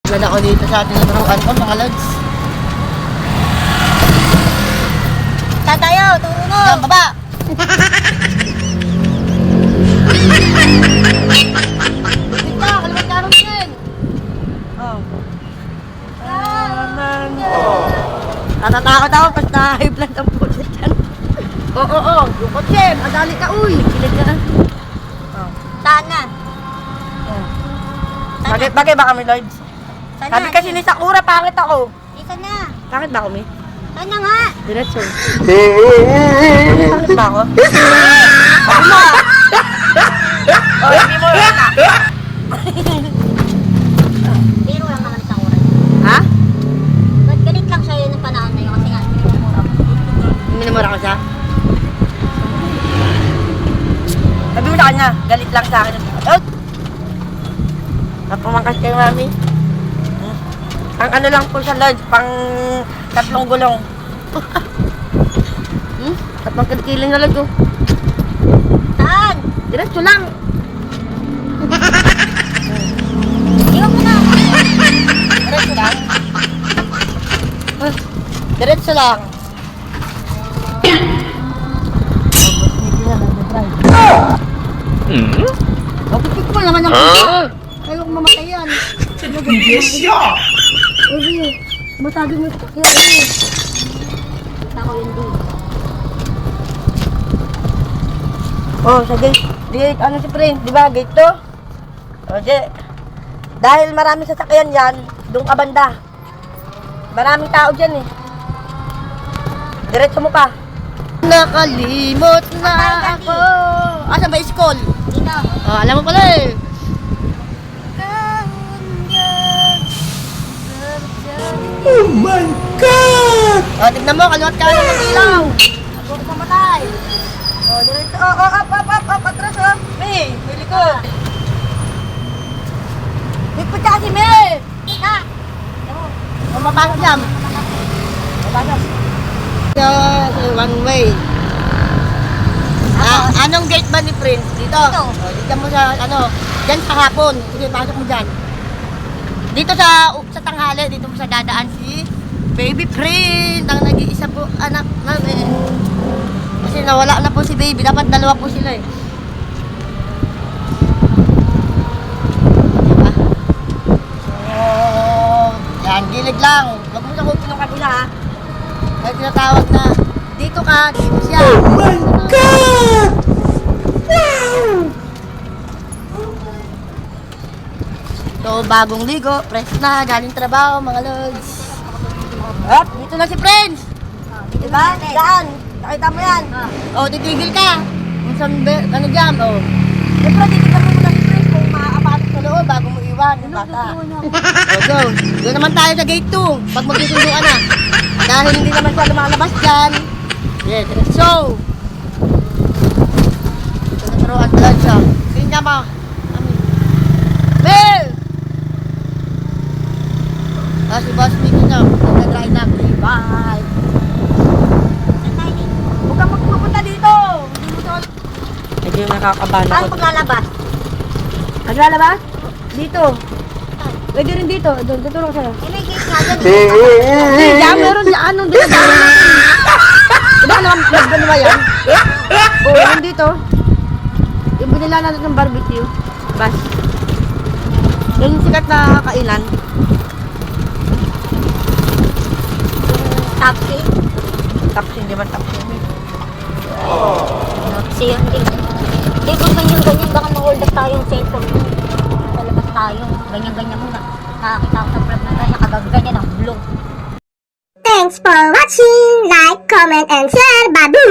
Ganda ko dito sa ating naturuan ko, mga lods. Tatayo, tungo. Yan, baba! Bukit ka, kalimat ka rin din. Oh. Natatakot ako pag na-high blood ang puso dyan. Oo, yung kotse, madali ka, uy. Kilid ka na. Oh. Saan na? Bagay ba kami, Lloyd? Saan Sabi na? kasi ni Sakura, pangit ako. Isa na. Pangit ba ako, Mi? Saan na nga? Diretso. Pangit ba ako? Ako na! Oh, hindi mo lang na. Biro lang naman sa oras. Ha? Ba't galit lang siya yun ng panahon na yun? Kasi nga, minumura ko. Minamura ko siya? Sabi mo sa kanya, galit lang sa akin. Oh! Napamangkas kayo, Mami. Ang ano lang po sa lodge, pang 3 gulong. Tatlong kilkiling na lodge, oh. Saan? Diretso lang. Iwan mo na. Diretso lang. Diretso lang. Kapit ko naman ang puso. Ayaw kong mamatay yan. Yes, yeah. Uy, masabi mo ito. Kaya Ako yun din. oh, sa gate. Gate, ano si Prince? Di ba? Gate 2? O, di. Dahil maraming sasakyan yan, doon ka banda. Maraming tao dyan eh. Diretso mo pa. Nakalimot na ako. Asa ba school? Dito. Oh, alam mo pala eh. Oh my God! Oh, tignan mo, kaliwat ka na ng ilaw. Ako ka mamatay. Oh, diretso. Up, atras oh. May likod. Likod ka kasi, May. Ha? Oh, mapasok yan. Mapasok. One way. Anong gate ba ni Prince? Dito. Dito. Oh, dito mo sa, dyan sa hapon. Sige, pasok mo dyan. Dito sa tanghali, dito mo sa dadaan si Baby Prince, ang nag-iisa po anak namin. Kasi nawala na po si Baby, dapat 2 po sila eh. Diba? So, yan, gilid lang. Huwag mo sa kupin ng kabila ha. Dahil tinatawag na, dito ka, dito siya. Oh my God! Wow! So, bagong ligo, fresh na, galing trabaho, mga lods. At, dito na si Prince. Diba? Daan. Nakita mo yan. O, titigil ka. Kung saan, ano dyan, o. Siyempre, titigil mo muna si Prince kung makakapatok sa loob bago mo iwan, yung bata. O, go. Doon naman tayo sa gate 2, pag magsusunduan na. Dahil hindi naman siya lumalabas dyan. Yeah, diretso. Ito na turuan sa lodge, o. Tingnan mo. Bill! Si Boss Mickey na, nag-ride na. Bye! Huwag kang magpupunta dito! Hindi mo to... Medyo nakakabala Saan ko. paglalabas? Maglalabas? Dito. Pwede rin dito. Doon, tutulong sa'yo. Eh, may gate nga dyan. Diyan, meron dyan. Doon, doon. Diba naman, nagano ba yan? Oo, yun dito. Yung binila natin ng barbecue. Bas. Yan yung sikat na kainan. Taxi. Tapos hindi man tapos. Taxi yun din. Hindi kung ganyan-ganyan, baka ma-hold up tayo yung cellphone mo. Sa labas tayo. Ganyan-ganyan mo na. Nakakita ko sa vlog na tayo. Nakagaganyan ang blue. Thanks for watching. Like, comment, and share. Babu!